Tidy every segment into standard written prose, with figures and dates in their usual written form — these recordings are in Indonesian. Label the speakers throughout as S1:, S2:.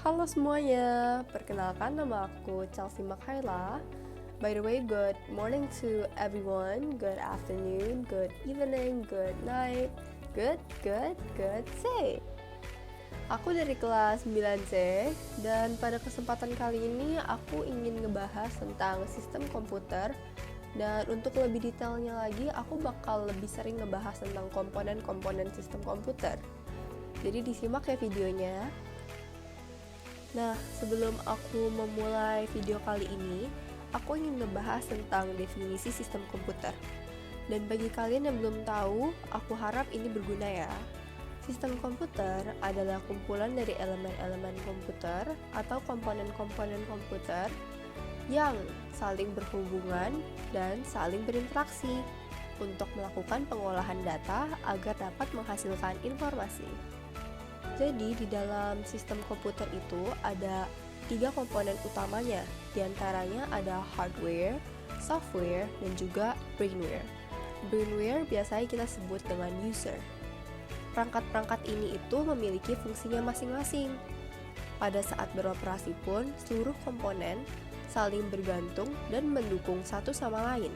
S1: Halo semuanya, perkenalkan nama aku Chelsea Makhaila. By the way, good morning to everyone, good afternoon, good evening, good night, good say. Aku dari kelas 9C dan pada kesempatan kali ini aku ingin ngebahas tentang sistem komputer. Dan untuk lebih detailnya lagi, aku bakal lebih sering ngebahas tentang komponen-komponen sistem komputer. Jadi disimak ya videonya. Nah, sebelum aku memulai video kali ini, aku ingin ngebahas tentang definisi sistem komputer. Dan bagi kalian yang belum tahu, aku harap ini berguna ya. Sistem komputer adalah kumpulan dari elemen-elemen komputer atau komponen-komponen komputer yang saling berhubungan dan saling berinteraksi untuk melakukan pengolahan data agar dapat menghasilkan informasi. Jadi di dalam sistem komputer itu ada 3 komponen utamanya, diantaranya ada hardware, software, dan juga brainware. Brainware biasanya kita sebut dengan user. Perangkat-perangkat ini itu memiliki fungsinya masing-masing. Pada saat beroperasi pun, seluruh komponen saling bergantung dan mendukung satu sama lain.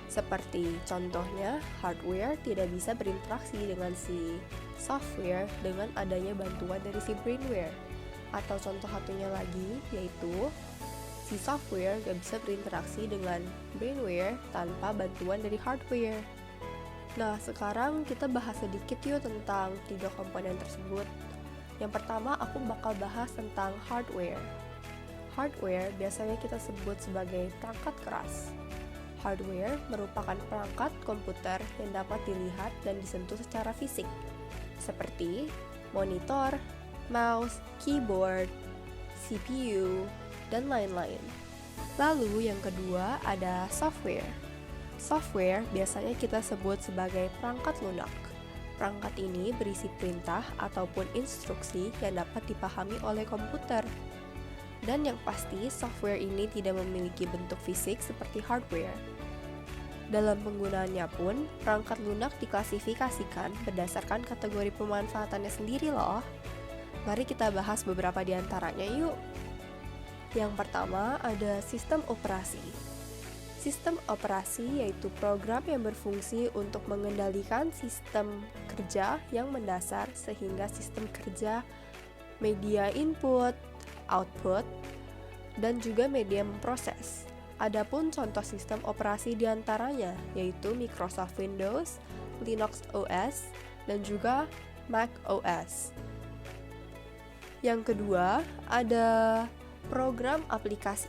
S1: Seperti contohnya, hardware tidak bisa berinteraksi dengan si software dengan adanya bantuan dari si brainware. Atau contoh satunya lagi, yaitu si software gak bisa berinteraksi dengan brainware tanpa bantuan dari hardware. Nah, sekarang kita bahas sedikit yuk tentang 3 komponen tersebut. Yang pertama, aku bakal bahas tentang hardware. Hardware biasanya kita sebut sebagai perangkat keras. Hardware merupakan perangkat komputer yang dapat dilihat dan disentuh secara fisik, seperti monitor, mouse, keyboard, CPU, dan lain-lain. Lalu yang kedua ada software. Software biasanya kita sebut sebagai perangkat lunak. Perangkat ini berisi perintah ataupun instruksi yang dapat dipahami oleh komputer. Dan yang pasti, software ini tidak memiliki bentuk fisik seperti hardware. Dalam penggunaannya pun, perangkat lunak diklasifikasikan berdasarkan kategori pemanfaatannya sendiri loh. Mari kita bahas beberapa di antaranya yuk. Yang pertama ada sistem operasi. Sistem operasi yaitu program yang berfungsi untuk mengendalikan sistem kerja yang mendasar sehingga sistem kerja, media input, output, dan juga media memproses. Adapun contoh sistem operasi diantaranya yaitu Microsoft Windows, Linux OS, dan juga Mac OS. Yang kedua ada program aplikasi.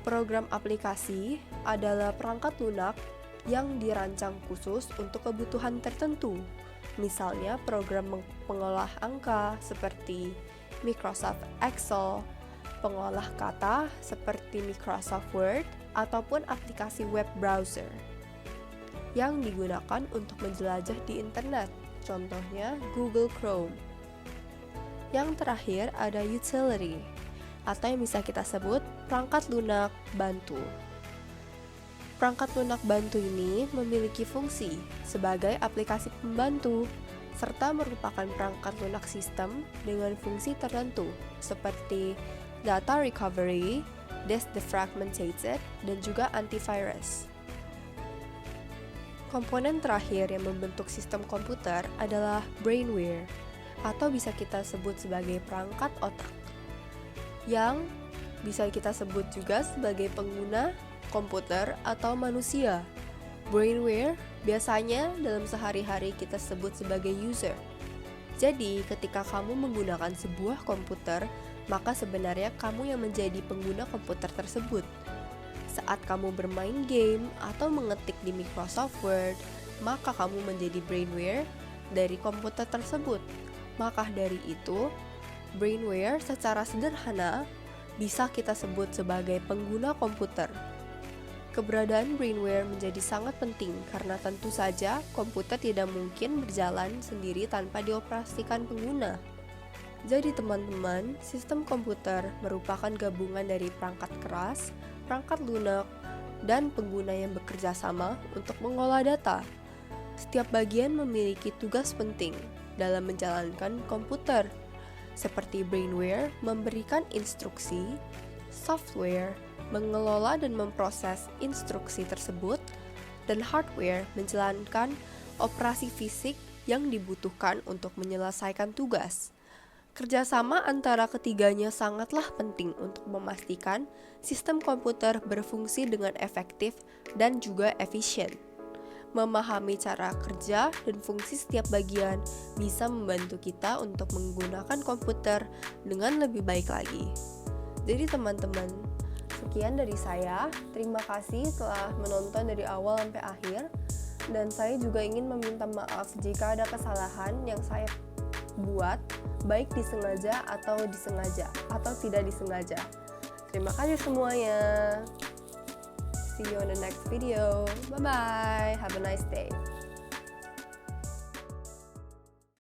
S1: Program aplikasi adalah perangkat lunak yang dirancang khusus untuk kebutuhan tertentu. Misalnya program pengolah angka seperti Microsoft Excel, pengolah kata seperti Microsoft Word, ataupun aplikasi web browser yang digunakan untuk menjelajah di internet, contohnya Google Chrome. Yang terakhir ada utility, atau yang bisa kita sebut perangkat lunak bantu. Perangkat lunak bantu ini memiliki fungsi sebagai aplikasi pembantu, serta merupakan perangkat lunak sistem dengan fungsi tertentu, seperti data recovery, disk defragmented, dan juga antivirus. Komponen terakhir yang membentuk sistem komputer adalah brainware, atau bisa kita sebut sebagai perangkat otak, yang bisa kita sebut juga sebagai pengguna komputer atau manusia. Brainware biasanya dalam sehari-hari kita sebut sebagai user. Jadi, ketika kamu menggunakan sebuah komputer, maka sebenarnya kamu yang menjadi pengguna komputer tersebut. Saat kamu bermain game atau mengetik di Microsoft Word, maka kamu menjadi brainware dari komputer tersebut. Maka dari itu, brainware secara sederhana bisa kita sebut sebagai pengguna komputer. Keberadaan brainware menjadi sangat penting karena tentu saja komputer tidak mungkin berjalan sendiri tanpa dioperasikan pengguna. Jadi teman-teman, sistem komputer merupakan gabungan dari perangkat keras, perangkat lunak, dan pengguna yang bekerja sama untuk mengolah data. Setiap bagian memiliki tugas penting dalam menjalankan komputer. seperti brainware memberikan instruksi, software mengelola dan memproses instruksi tersebut, dan hardware menjalankan operasi fisik yang dibutuhkan untuk menyelesaikan tugas. Kerjasama antara ketiganya sangatlah penting untuk memastikan sistem komputer berfungsi dengan efektif dan juga efisien. Memahami cara kerja dan fungsi setiap bagian bisa membantu kita untuk menggunakan komputer dengan lebih baik lagi. Jadi teman-teman, sekian dari saya. Terima kasih telah menonton dari awal sampai akhir. Dan saya juga ingin meminta maaf jika ada kesalahan yang saya buat, baik disengaja atau tidak disengaja. Terima kasih semuanya. See you on the next video. Bye bye. Have a nice day.